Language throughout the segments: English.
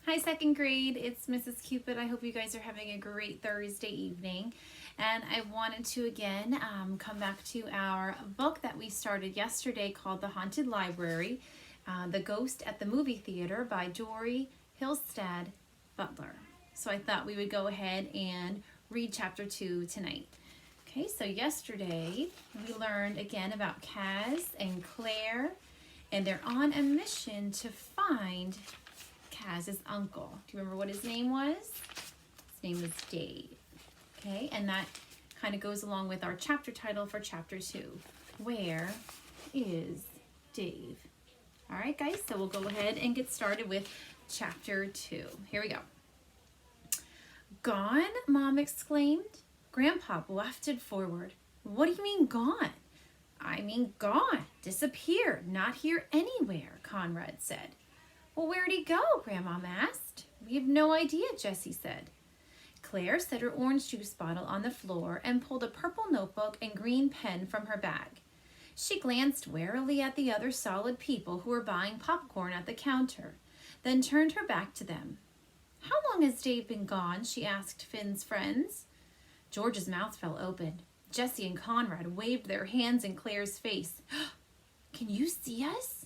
Hi, second grade. It's Mrs. Cupid. I hope you guys are having a great Thursday evening. And I wanted to again come back to our book that we started yesterday called The Haunted Library, The Ghost at the Movie Theater by Dory Hillstad Butler. So I thought we would go ahead and read chapter 2 tonight. Okay, so yesterday we learned again about Kaz and Claire, and they're on a mission to find Kaz's uncle. Do you remember what his name was? His name was Dave. Okay, and that kind of goes along with our chapter title for chapter 2. Where is Dave? All right, guys, so we'll go ahead and get started with chapter 2. Here we go. Gone? Mom exclaimed. Grandpa wafted forward. What do you mean gone? I mean gone, disappeared, not here anywhere, Conrad said. Well, where'd he go? Grandmom asked. We have no idea, Jessie said. Claire set her orange juice bottle on the floor and pulled a purple notebook and green pen from her bag. She glanced warily at the other solid people who were buying popcorn at the counter, then turned her back to them. How long has Dave been gone? She asked Finn's friends. George's mouth fell open. Jessie and Conrad waved their hands in Claire's face. Can you see us?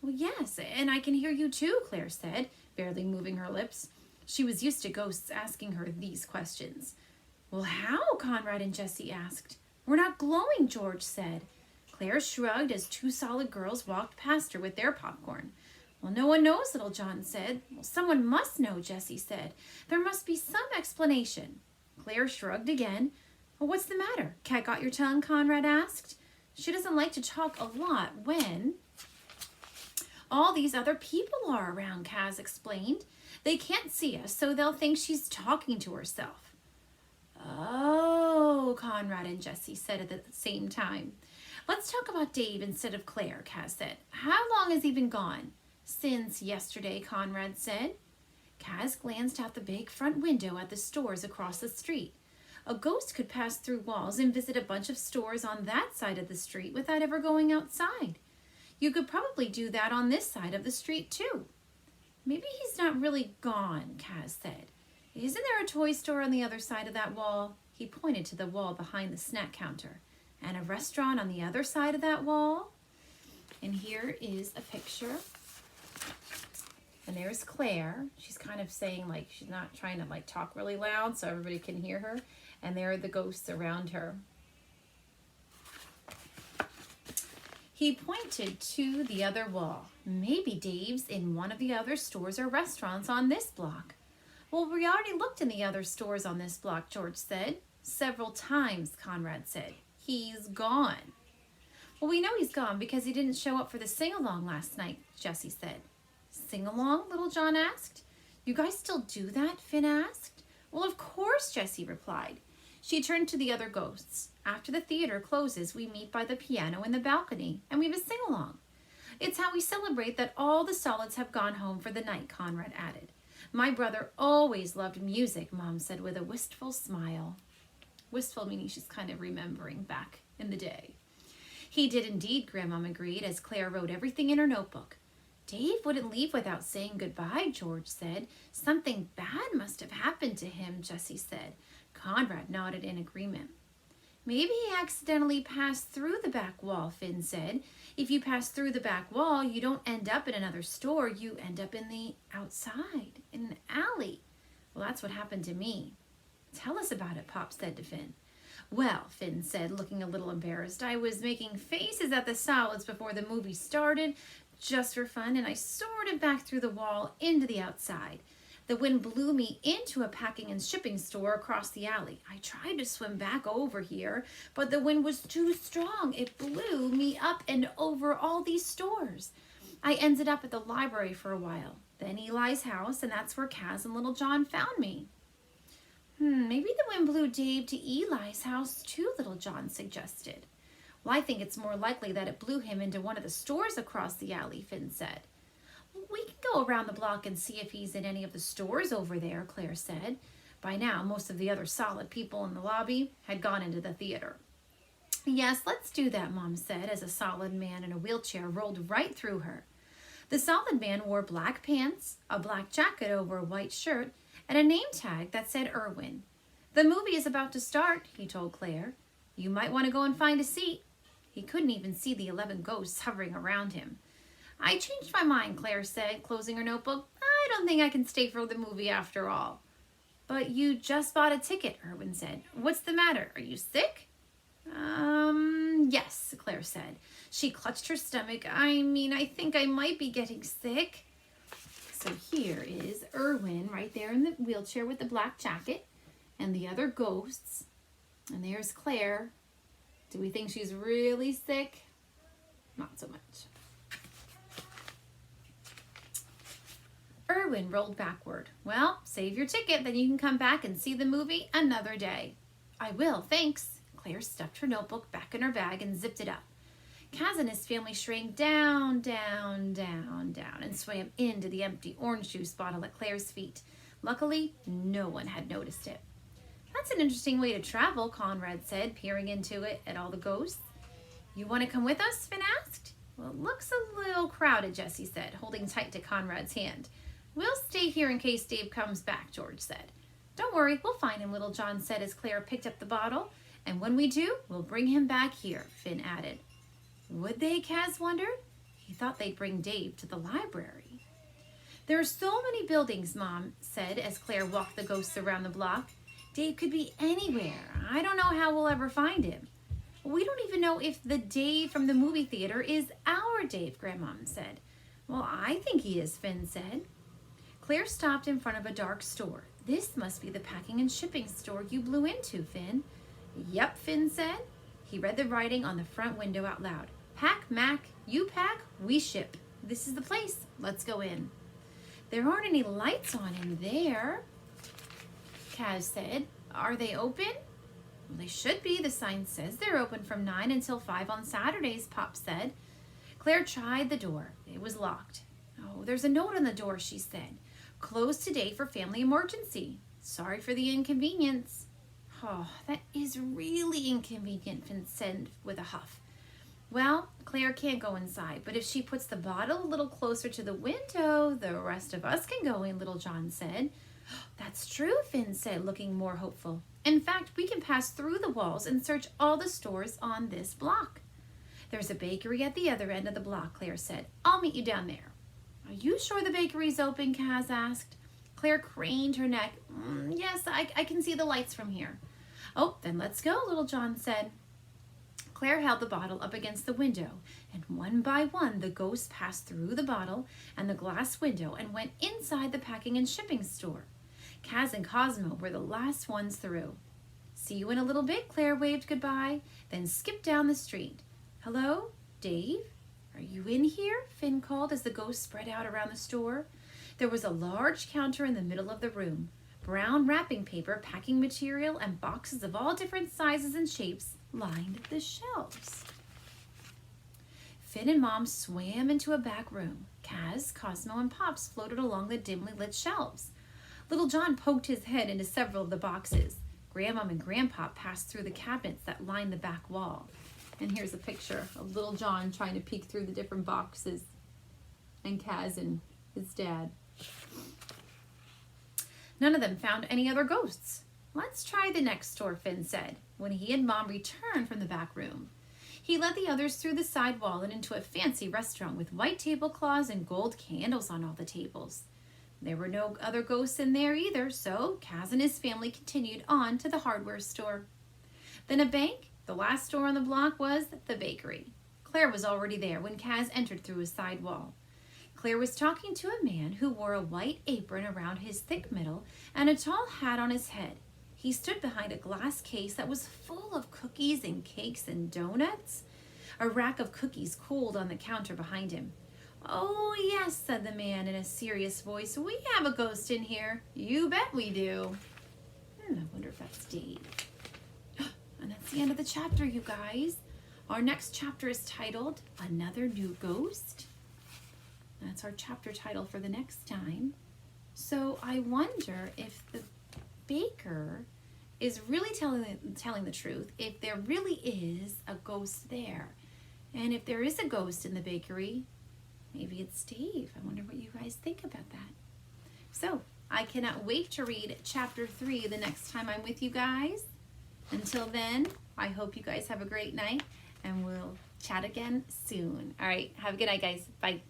Well, yes, and I can hear you too, Claire said, barely moving her lips. She was used to ghosts asking her these questions. Well, how? Conrad and Jessie asked. We're not glowing, George said. Claire shrugged as two solid girls walked past her with their popcorn. Well, no one knows, Little John said. Well, someone must know, Jessie said. There must be some explanation. Claire shrugged again. Well, what's the matter? Cat got your tongue? Conrad asked. She doesn't like to talk a lot when all these other people are around, Kaz explained. They can't see us, so they'll think she's talking to herself. Oh, Conrad and Jessie said at the same time. Let's talk about Dave instead of Claire, Kaz said. How long has he been gone? Since yesterday, Conrad said. Kaz glanced out the big front window at the stores across the street. A ghost could pass through walls and visit a bunch of stores on that side of the street without ever going outside. You could probably do that on this side of the street too. Maybe he's not really gone, Kaz said. Isn't there a toy store on the other side of that wall? He pointed to the wall behind the snack counter. And a restaurant on the other side of that wall? And here is a picture. And there's Claire. She's kind of saying, like, she's not trying to, like, talk really loud so everybody can hear her. And there are the ghosts around her. He pointed to the other wall. Maybe Dave's in one of the other stores or restaurants on this block. Well, we already looked in the other stores on this block, George said. Several times, Conrad said. He's gone. Well, we know he's gone because he didn't show up for the sing-along last night, Jessie said. Sing-along? Little John asked. You guys still do that? Finn asked. Well, of course, Jessie replied. She turned to the other ghosts. After the theater closes, we meet by the piano in the balcony, and we have a sing-along. It's how we celebrate that all the solids have gone home for the night, Conrad added. My brother always loved music, Mom said with a wistful smile. Wistful meaning she's kind of remembering back in the day. He did indeed, Grandmom agreed, as Claire wrote everything in her notebook. Dave wouldn't leave without saying goodbye, George said. Something bad must have happened to him, Jessie said. Conrad nodded in agreement. Maybe he accidentally passed through the back wall, Finn said. If you pass through the back wall, you don't end up in another store. You end up in the outside, in an alley. Well, that's what happened to me. Tell us about it, Pop said to Finn. Well, Finn said, looking a little embarrassed, I was making faces at the solids before the movie started, just for fun, and I sorted back through the wall into the outside. The wind blew me into a packing and shipping store across the alley. I tried to swim back over here, but the wind was too strong. It blew me up and over all these stores. I ended up at the library for a while, then Eli's house, and that's where Kaz and Little John found me. Maybe the wind blew Dave to Eli's house too, Little John suggested. Well, I think it's more likely that it blew him into one of the stores across the alley, Finn said. We can go around the block and see if he's in any of the stores over there, Claire said. By now, most of the other solid people in the lobby had gone into the theater. Yes, let's do that, Mom said, as a solid man in a wheelchair rolled right through her. The solid man wore black pants, a black jacket over a white shirt, and a name tag that said Irwin. The movie is about to start, he told Claire. You might want to go and find a seat. He couldn't even see the 11 ghosts hovering around him. I changed my mind, Claire said, closing her notebook. I don't think I can stay for the movie after all. But you just bought a ticket, Irwin said. What's the matter? Are you sick? Yes, Claire said. She clutched her stomach. I think I might be getting sick. So here is Irwin right there in the wheelchair with the black jacket and the other ghosts. And there's Claire. Do we think she's really sick? Not so much. Irwin rolled backward. Well, save your ticket, then you can come back and see the movie another day. I will, thanks. Claire stuffed her notebook back in her bag and zipped it up. Kaz and his family shrank down, down, down, down, and swam into the empty orange juice bottle at Claire's feet. Luckily, no one had noticed it. That's an interesting way to travel, Conrad said, peering into it at all the ghosts. You want to come with us? Finn asked. Well, it looks a little crowded, Jessie said, holding tight to Conrad's hand. We'll stay here in case Dave comes back, George said. Don't worry, we'll find him, Little John said as Claire picked up the bottle. And when we do, we'll bring him back here, Finn added. Would they, Kaz wondered? He thought they'd bring Dave to the library. There are so many buildings, Mom said as Claire walked the ghosts around the block. Dave could be anywhere. I don't know how we'll ever find him. We don't even know if the Dave from the movie theater is our Dave, Grandmom said. Well, I think he is, Finn said. Claire stopped in front of a dark store. This must be the packing and shipping store you blew into, Finn. Yep, Finn said. He read the writing on the front window out loud. Pack, Mac, you pack, we ship. This is the place. Let's go in. There aren't any lights on in there, Kaz said. Are they open? Well, they should be. The sign says they're open from 9 until 5 on Saturdays, Pop said. Claire tried the door. It was locked. Oh, there's a note on the door, she said. Closed today for family emergency. Sorry for the inconvenience. Oh, that is really inconvenient, Finn said with a huff. Well, Claire can't go inside, but if she puts the bottle a little closer to the window, the rest of us can go in, Little John said. That's true, Finn said, looking more hopeful. In fact, we can pass through the walls and search all the stores on this block. There's a bakery at the other end of the block, Claire said. I'll meet you down there. Are you sure the bakery's open, Kaz asked. Claire craned her neck. Yes, I can see the lights from here. Oh, then let's go, Little John said. Claire held the bottle up against the window, and one by one the ghosts passed through the bottle and the glass window and went inside the packing and shipping store. Kaz and Cosmo were the last ones through. See you in a little bit, Claire waved goodbye, then skipped down the street. Hello, Dave? Are you in here? Finn called as the ghosts spread out around the store. There was a large counter in the middle of the room. Brown wrapping paper, packing material, and boxes of all different sizes and shapes lined the shelves. Finn and Mom swam into a back room. Kaz, Cosmo, and Pops floated along the dimly lit shelves. Little John poked his head into several of the boxes. Grandmom and Grandpop passed through the cabinets that lined the back wall. And here's a picture of Little John trying to peek through the different boxes, and Kaz and his dad. None of them found any other ghosts. Let's try the next store, Finn said, when he and Mom returned from the back room. He led the others through the side wall and into a fancy restaurant with white tablecloths and gold candles on all the tables. There were no other ghosts in there either, so Kaz and his family continued on to the hardware store. Then a bank. The last store on the block was the bakery. Claire was already there when Kaz entered through a side wall. Claire was talking to a man who wore a white apron around his thick middle and a tall hat on his head. He stood behind a glass case that was full of cookies and cakes and donuts. A rack of cookies cooled on the counter behind him. Oh, yes, said the man in a serious voice. We have a ghost in here. You bet we do. I wonder if that's Dave. And that's the end of the chapter, you guys. Our next chapter is titled Another New Ghost. That's our chapter title for the next time. So I wonder if the baker is really telling the truth, if there really is a ghost there. And if there is a ghost in the bakery, Maybe it's Dave. I wonder what you guys think about that. So I cannot wait to read chapter 3 the next time I'm with you guys. Until then, I hope you guys have a great night, and we'll chat again soon. All right, have a good night, guys. Bye.